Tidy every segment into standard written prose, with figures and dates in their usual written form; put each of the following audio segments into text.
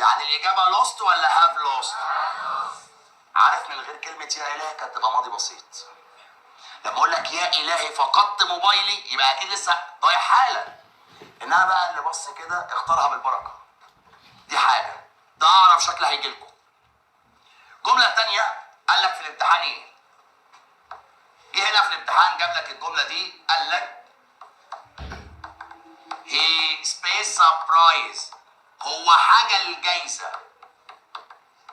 يعني الإجابة لوست ولا هاف لوست؟ عارف من غير كلمة يا إلهي كانت تبقى ماضي بسيط. لما أقول لك يا إلهي فقدت موبايلي يبقى أكيد لسه ضايع حالا. إنها بقى اللي بص كده اختارها بالبركة. دي حاجة. ده أعرف شكل هيجي لكم. جملة تانية قال لك في الامتحان إيه؟ جه هنا في الامتحان جاب لك الجملة دي قال لك he space surprise. هو حاجة الجايزة.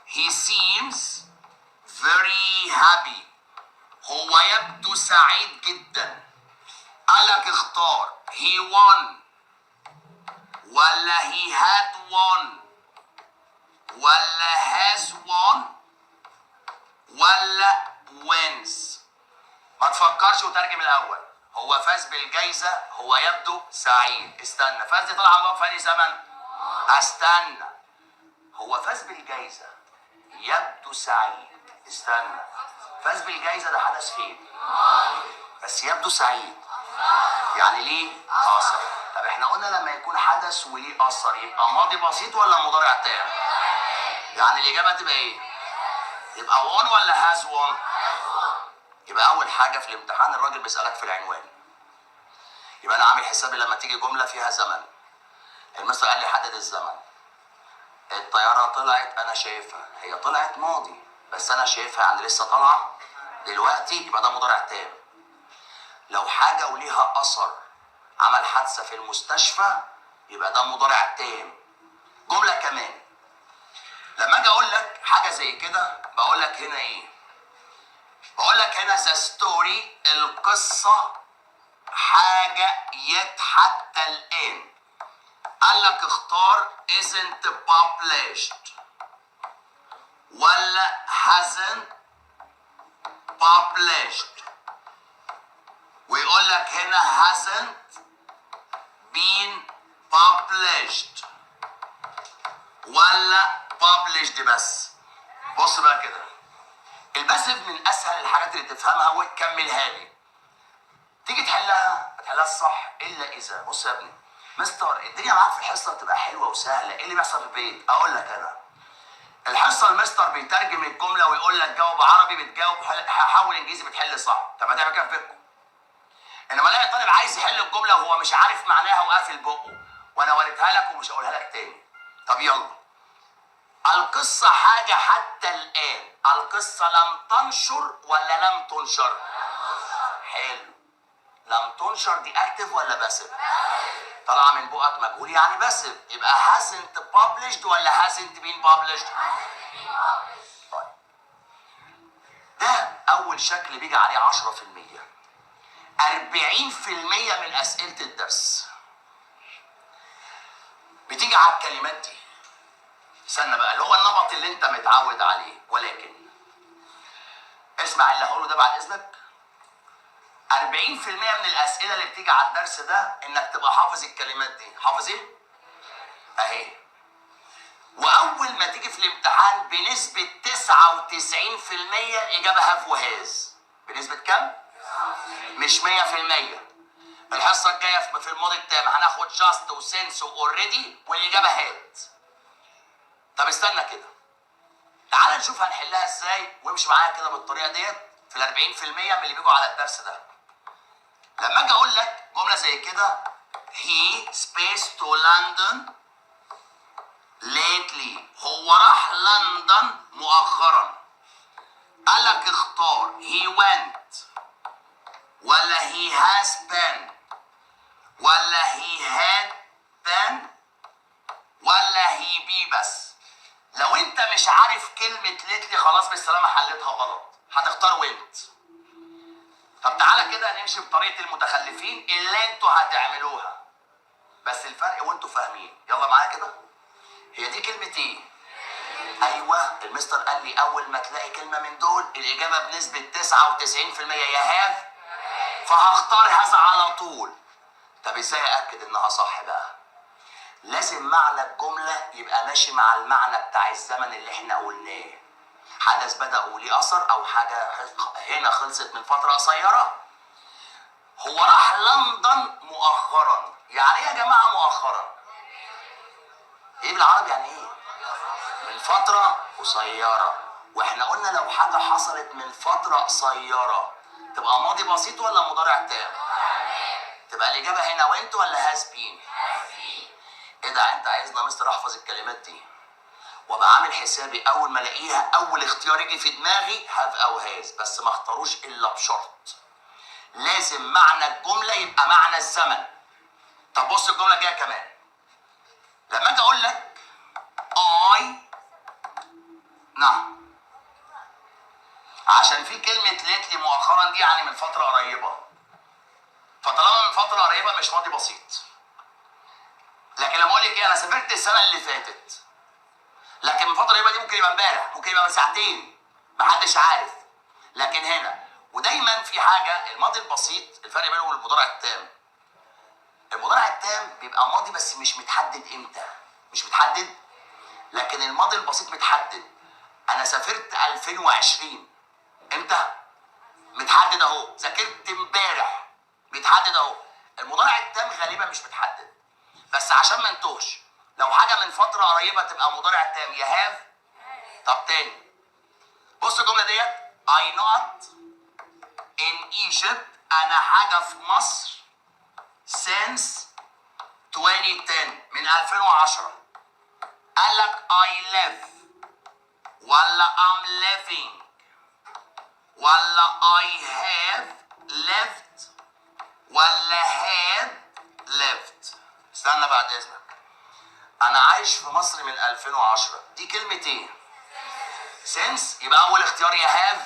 he seems very happy. هو يبدو سعيد جدا. قال لك اختار he won ولا he had won ولا has won ولا wins. ما تفكرش وترجم الاول. هو فاز بالجايزة. هو يبدو سعيد. استنى، فاز دي طلع عندهم في أي زمن؟ استنى، هو فاز بالجايزة يبدو سعيد. استنى، فاز بالجايزة ده حدث فين؟ بس يبدو سعيد يعني ليه أثر. طب احنا قلنا لما يكون حدث وليه أثر يبقى ماضي بسيط ولا مضارع تام؟ يعني الإجابة تبقى إيه؟ يبقى وون ولا هاز وون؟ يبقى أول حاجة في الامتحان الراجل بيسألك في العنوان. يبقى أنا عامل حسابي لما تيجي جملة فيها زمن. المستر قال لي حدد الزمن. الطيارة طلعت أنا شايفها. هي طلعت ماضي بس أنا شايفها يعني لسه طالعة دلوقتي يبقى ده مضارع تام. لو حاجة وليها أثر عمل حادثة في المستشفى يبقى ده مضارع تام. جملة كمان لما أجي أقول لك حاجة زي كده بقول لك هنا إيه؟ بقول لك هنا the story القصة حاجة يت حتى الآن. قال لك اختار isn't published ولا hasn't published. ويقول لك هنا hasn't been published ولا published بس. بص بقى كده، الباسف من اسهل الحاجات اللي تفهمها وتكملها لي. تيجي تحلها الصح الا اذا. بص يا ابني، مستر الدنيا معاك في الحصه بتبقى حلوه وسهله، ايه اللي بيحصل في البيت؟ اقول لك انا الحصه المستر بيترجم الجمله ويقول لك جاوب عربي بتجاوب، حول انجليزي بتحل صح. طب هتعمل كده في بيتكم؟ انما الاقي طالب عايز يحل الجمله وهو مش عارف معناها وقافل بقه وانا وريتها لك ومش هقولها لك تاني. طب يلا، القصه حاجه حتى الان. القصه لم تنشر ولا لم تنشر؟ حلو. لم تنشر دي اكتف ولا باسف؟ طلع من بقك مجهول يعني باسف. يبقى hasn't published ولا hasn't been published؟ طيب ده اول شكل بيجي عليه 10%. 40% من اسئله الدرس بتيجي على الكلمات دي. استنى بقى، اللي هو النمط اللي انت متعود عليه. ولكن اسمع اللي هقوله ده بعد اذنك. 40% من الاسئله اللي بتيجي على الدرس ده انك تبقى حافظ الكلمات دي. حافظ ايه؟ اهي. واول ما تيجي في الامتحان بنسبه 99% الاجابه هاف وهاز. بنسبه كام؟ مش 100%. الحصه الجايه في الماضي التام هناخد جاست وسنس واوريدي والاجابه هات. طب استنى كده، تعال نشوف هنحلها ازاي وامشي معايا كده بالطريقه ديت في ال 40% من اللي بيجوا على الدرس ده. لما اجي اقول لك جمله زي كده he space to London lately. هو راح لندن مؤخرا. قال لك اختار he went ولا he has been ولا he had been ولا he be بس. لو انت مش عارف كلمة ليتلي خلاص بالسلامة حلتها غلط، هتختار وينت. طب تعالى كده نمشي بطريقة المتخلفين اللي انتوا هتعملوها، بس الفرق وانتوا فاهمين. يلا معايا كده. هي دي كلمة ايه؟ ايوه، المستر قال لي اول ما تلاقي كلمة من دول الاجابة بنسبة 99% يا هاف، فهختار هذا على طول. طب ازاي اكد انها صح بقى؟ لازم معنى الجملة يبقى ماشي مع المعنى بتاع الزمن اللي احنا قلناه. حدث بدأ وليه أثر أو حاجة هنا خلصت من فترة قصيرة. هو راح لندن مؤخرا. يعني ايه يا جماعة مؤخرا؟ ايه بالعربي يعني ايه؟ من فترة قصيرة. واحنا قلنا لو حاجة حصلت من فترة قصيرة تبقى ماضي بسيط ولا مضارع تام؟ تبقى الإجابة هنا وانت ولا هاز بين؟ ايه ده انت عايزنا مستر احفظ الكلمات دي وابقى عامل حسابي اول ما الاقيها اول اختيار يجي في دماغي هاف او هاز، بس ما اختاروش الا بشرط لازم معنى الجملة يبقى معنى الزمن. طب بص الجملة الجاية كمان، لما اجي اقول لك اي نعم، عشان في كلمة ليتلي مؤخرا دي يعني من فترة قريبة، فطالما من فترة قريبة مش ماضي بسيط. لكن لما اقول لك ايه انا سافرت السنة اللي فاتت، لكن من فترة قريبة دي ممكن يبقى امبارح، ممكن يبقى من ساعتين، محدش عارف. لكن هنا ودايما في حاجة الماضي البسيط الفرق بينه وبين المضارع التام. المضارع التام بيبقى ماضي بس مش متحدد امتى، مش متحدد. لكن الماضي البسيط متحدد. انا سافرت 2020 امتى؟ متحدد اهو. ذاكرت امبارح متحدد اهو. المضارع التام غالبا مش متحدد، بس عشان ما نتوهش لو حاجه من فتره قريبه تبقى مضارع تام يا هاف. طب تاني بص الجمله ديت I not in Egypt، انا حاجه في مصر since 2010 من 2010. قال لك I live ولا I'm living ولا I have lived ولا had lived؟ استنى بعد اذنك، انا عايش في مصر من 2010 دي كلمة ايه؟ since، يبقى اول اختيار يا have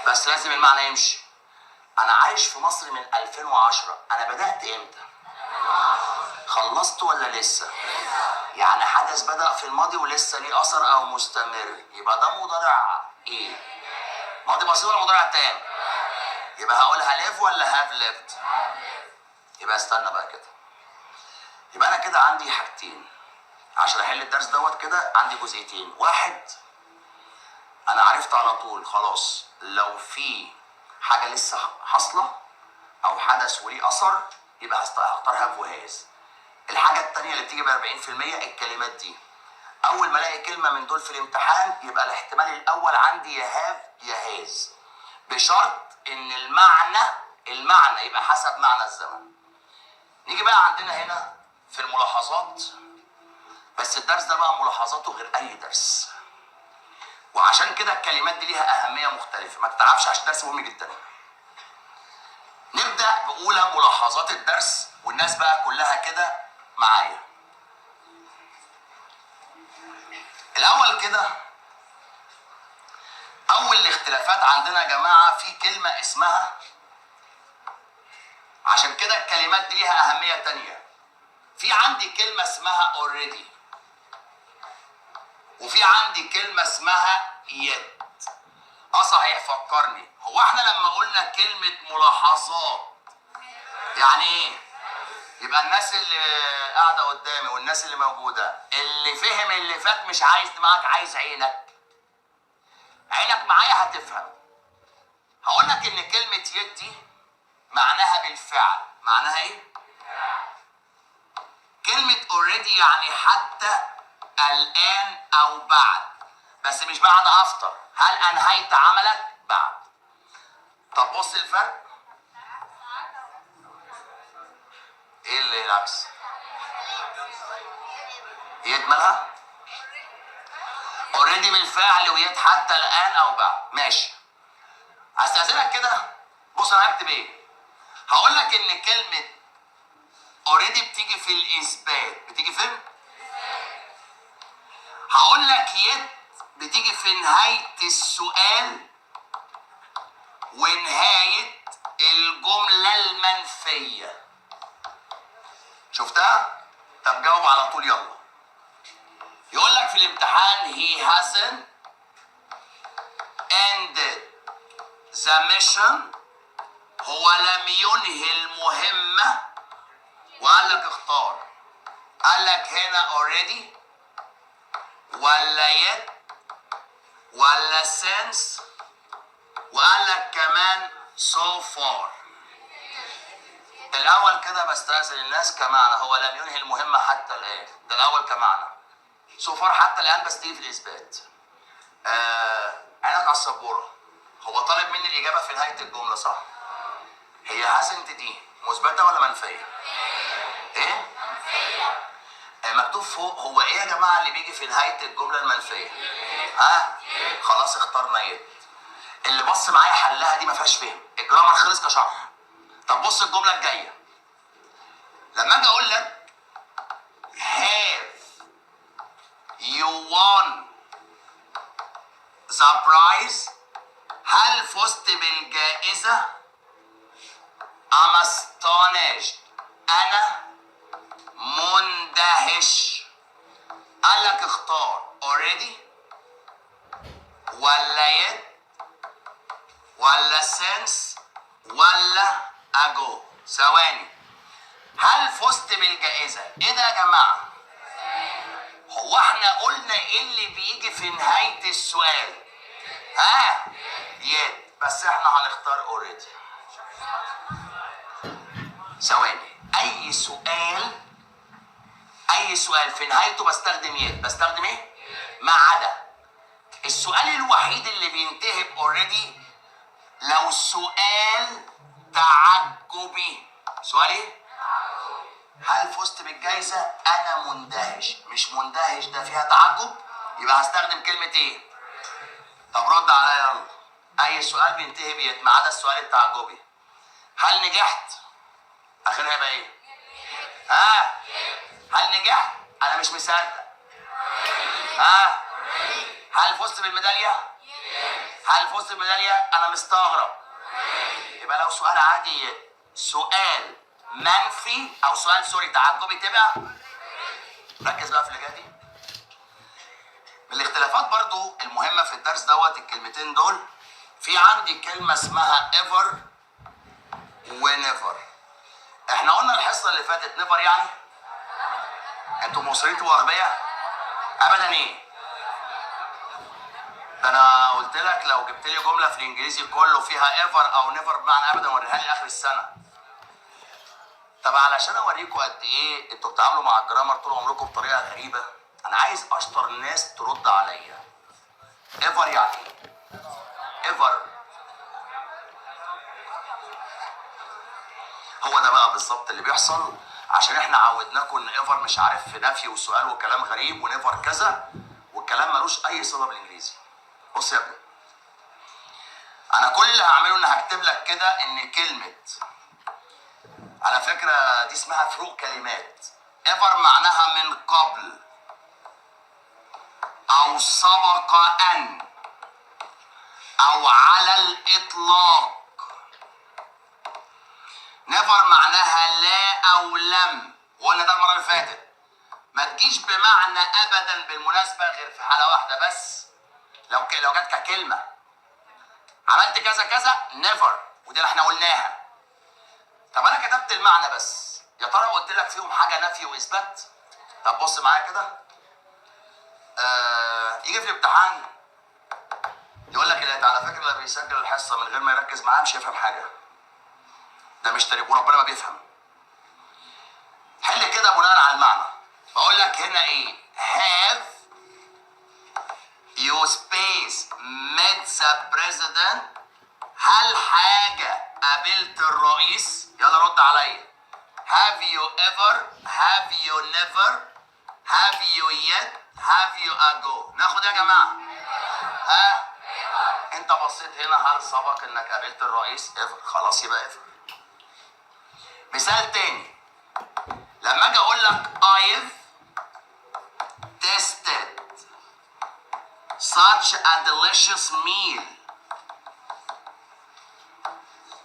بس لازم المعنى يمشي. انا عايش في مصر من 2010، انا بدأت امتى؟ خلصت ولا لسه؟ يعني حدث بدأ في الماضي ولسه ليه اثر او مستمر، يبقى ده مضارع ايه؟ ماضي بسيط ولا مضارع تام؟ يبقى هقولها live ولا have lived؟ يبقى استنى بقى كده، يبقى انا كده عندي حاجتين عشان احل الدرس دوت. كده عندي جزئيتين، واحد انا عرفت على طول خلاص لو في حاجه لسه حاصله او حدث وليه اثر يبقى هختار هاف وهاز. الحاجه الثانيه اللي بتيجي ب 40% الكلمات دي، اول ما الاقي كلمه من دول في الامتحان يبقى الاحتمال الاول عندي يا هاف يا هاز، بشرط ان المعنى يبقى حسب معنى الزمن. نيجي بقى عندنا هنا في الملاحظات، بس الدرس ده بقى ملاحظاته غير اي درس، وعشان كده الكلمات دي ليها اهميه مختلفه، ما تتعبش عشان الدرس مهم جدا. نبدا باولى ملاحظات الدرس والناس بقى كلها كده معايا. الاول كده اول الاختلافات عندنا يا جماعه في كلمه اسمها، عشان كده الكلمات دي ليها اهميه تانية. في عندي كلمه اسمها already وفي عندي كلمه اسمها yet. صحيح فكرني، هو احنا لما قلنا كلمه ملاحظات يعني ايه؟ يبقى الناس اللي قاعده قدامي والناس اللي موجوده اللي فهم اللي فات مش عايز دماغك، عايز عينك معايا هتفهم. هقول لك ان كلمه يد دي معناها بالفعل. معناها ايه؟ كلمه already يعني حتى الان او بعد، بس مش بعد افطر. هل انهيت عملك؟ بعد. طب بص الفرق ايه اللي العكس؟ يد مالها؟ اوريدي بالفعل ويد حتى الان او بعد. ماشي، هستأذنك كده بص انا هكتب ايه. هقول لك ان كلمه اوريدي بتيجي في الاثبات. بتيجي فين؟ هقول لك يد بتيجي في نهايه السؤال ونهايه الجمله المنفيه. شفتها؟ طب جاوب على طول يلا. يقول لك في الامتحان he hasn't ended the mission، هو لم ينهي المهمة، وقال لك اختار. قال لك هنا already ولا yet ولا since، وقال لك كمان so far. الاول كده بستأذن الناس كمعنى هو لم ينهي المهمة حتى الآن، ده الاول كمعنى. سوفار حتى الان بستيجي في الاثبات. عينك على السبوره. هو طالب مني الاجابه في نهايه الجمله صح؟ هي هازنت دي مثبته ولا منفيه؟ ايه؟ مكتوب فوق. هو ايه يا جماعه اللي بيجي في نهايه الجمله المنفيه؟ ها؟ خلاص اخترنا ايه؟ اللي بص معايا حلها دي ما فيهاش فهم، الجرامر خلص كشرح. طب بص الجمله الجايه. لما اجي اقول لك have you won the prize، هل فزت بالجائزه؟ I'm astonished، انا مندهش. قال لك اختار already ولا yet ولا since ولا ago. ثواني. هل فزت بالجائزة؟ ايه ده يا جماعة؟ هو احنا قلنا ايه اللي بيجي في نهاية السؤال؟ ها؟ yet، بس احنا هنختار already. ثواني. اي سؤال في نهايته بستخدم yet. بستخدم ايه؟ ما عدا السؤال الوحيد اللي بينتهي ب already لو سؤال تعجبي. سؤال ايه؟ هل فزت بالجائزة؟ أنا مندهش. مش مندهش ده فيها تعجب، يبقى هستخدم كلمة إيه؟ طب رد عليا يلا. أي سؤال بينتهي بيت ما عدا السؤال التعجبي. هل نجحت؟ آخرها يبقى إيه؟ ها؟ هل نجحت؟ أنا مش مصدق. ها؟ هل فزت بالميدالية؟ هل فزت بالميدالية؟ أنا مستغرب. يبقى لو سؤال عادي سؤال منفي او سؤال سوري تعجبي تبقى. ركز بقى في اللي جاي دي. من الاختلافات برضو المهمه في الدرس دوت الكلمتين دول. في عندي كلمه اسمها ever ونيفر. احنا قلنا الحصه اللي فاتت نيفر يعني انتوا مصريين تبقوا اغبياء ابدا. ايه ده؟ انا قلت لك لو جبت لي جمله في الانجليزي كله فيها ever او نيفر بمعنى ابدا وريها لي اخر السنه. طب علشان اوريكم قد ايه انتوا بتتعاملوا مع الجرامر طول عمركم بطريقه غريبه، انا عايز اشطر ناس ترد عليا. ايفر يعني ايفر هو ده بقى بالظبط اللي بيحصل، عشان احنا عودناكم ان ايفر مش عارف في نفي وسؤال وكلام غريب ونيفر كذا والكلام ملوش اي صله بالانجليزي. بص يا ابني، انا كل اللي هعمله ان هكتب لك كده ان كلمه، على فكرة دي اسمها فروق كلمات. ever معناها من قبل أو سبق أن أو على الإطلاق. never معناها لا أو لم، وقلنا ده المرة اللي فاتت. ما تجيش بمعنى أبدا بالمناسبة غير في حالة واحدة بس، لو جت ككلمة عملت كذا كذا never، ودي اللي احنا قلناها. طب انا كتبت المعنى بس، يا ترى قلت لك فيهم حاجه نفي واثبات؟ طب بص معايا كده. يجي في الامتحان يقول لك اللي على فكره اللي بيسجل الحصه من غير ما يركز معاه مش هيفهم حاجه. ده مش تاريخ وربنا ما بيفهم. حل كده بناء على المعنى. بقول لك هنا ايه؟ have you space met the president. هل حاجه قابلت الرئيس؟ يلا رد عليا. have you ever، have you never، have you yet، have you ago. ناخد يا جماعه. ها؟ انت بصيت هنا هل سبق انك قابلت الرئيس؟ ever. خلاص يبقى ever. مثال تاني. لما اجي اقول لك I've tasted such a delicious meal.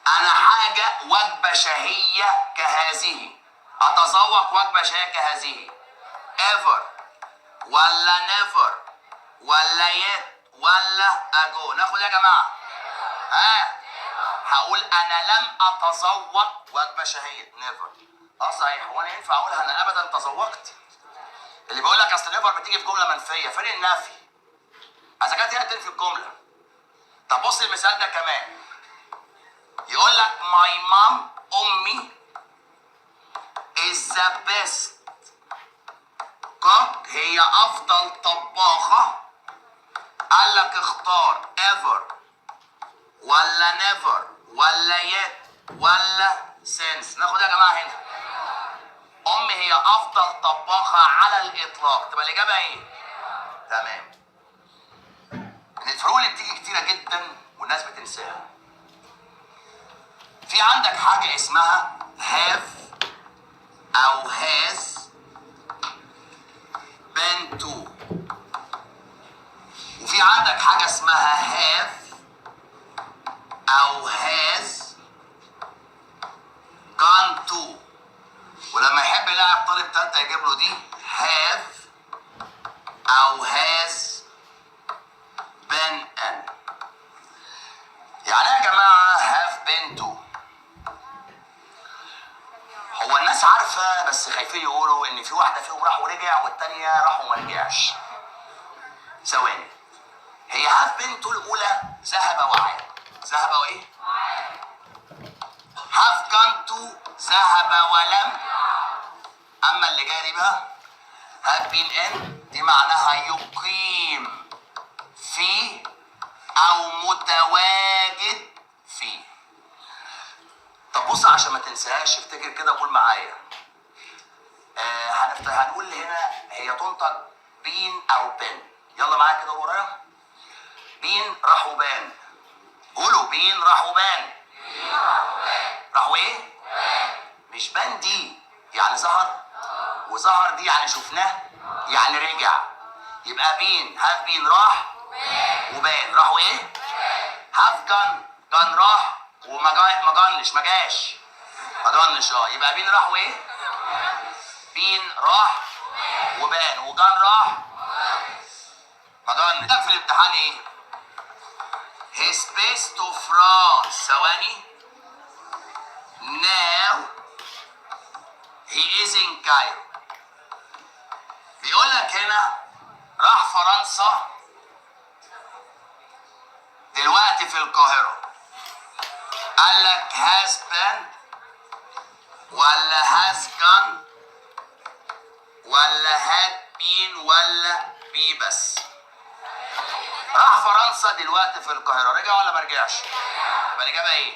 أنا حاجة وجبة شهية كهذه، أتذوق وجبة شهية كهذه. ever ولا never ولا yet ولا ago. ناخد يا جماعة. ها؟ هقول أنا لم أتذوق وجبة شهية never. صحيح. هو أنا ينفع أقولها أنا أبدا تذوقت؟ اللي بيقول لك أصل never بتيجي في جملة منفية، فين النفي؟ إذا كانت هي تنفي الجملة. طب بص المثال ده كمان. يقول لك my mom، أمي is the best كوك هي افضل طباخة. قال لك اختار ever ولا never ولا yet ولا since. ناخد يا جماعة هنا. امي هي افضل طباخة على الاطلاق، تبقى الاجابة ايه؟ تمام. من الفروق اللي بتيجي كتيرة جدا والناس بتنساها، في عندك حاجة اسمها have أو has been to، وفي عندك حاجة اسمها have أو has gone to. ولما يحب يلاعب طالب تالتة يجيب له دي have أو has been in. يعني يا جماعة have been to، هو الناس عارفة بس خايفين يقولوا إن في واحدة فيهم راح ورجع والتانية راح وما رجعش. ثواني، هي have been to الأولى ذهب وعاد. ذهب وإيه؟ have gone to ذهب ولم. أما اللي جاي دي بقى have been in، دي معناها يقيم في أو متواجد في. طب بص عشان ما تنساهاش افتكر كده وقول معايا. هنقول هنا هي تنطق بين أو بن. يلا معايا كده ورايا. بين راح وبان. قولوا بين راح وبان. راحوا ايه؟ مش بان دي يعني ظهر، وظهر دي يعني شفناه يعني رجع. يبقى بين هاف بين راح وبان. راحوا ايه؟ هاف جان، جان راح وما جانش ما جاش ما جانش. يبقى بين راح وايه؟ بين راح وبان، وجان راح ما جانش. في الامتحان ايه؟ his base to France. ثواني. now he is in Cairo. بيقول لك هنا راح فرنسا دلوقتي في القاهرة. قال لك has been ولا has gone ولا had been ولا بي بس. راح فرنسا دلوقتي في القاهرة، رجع ولا ما رجعش؟ يبقى الإجابة إيه؟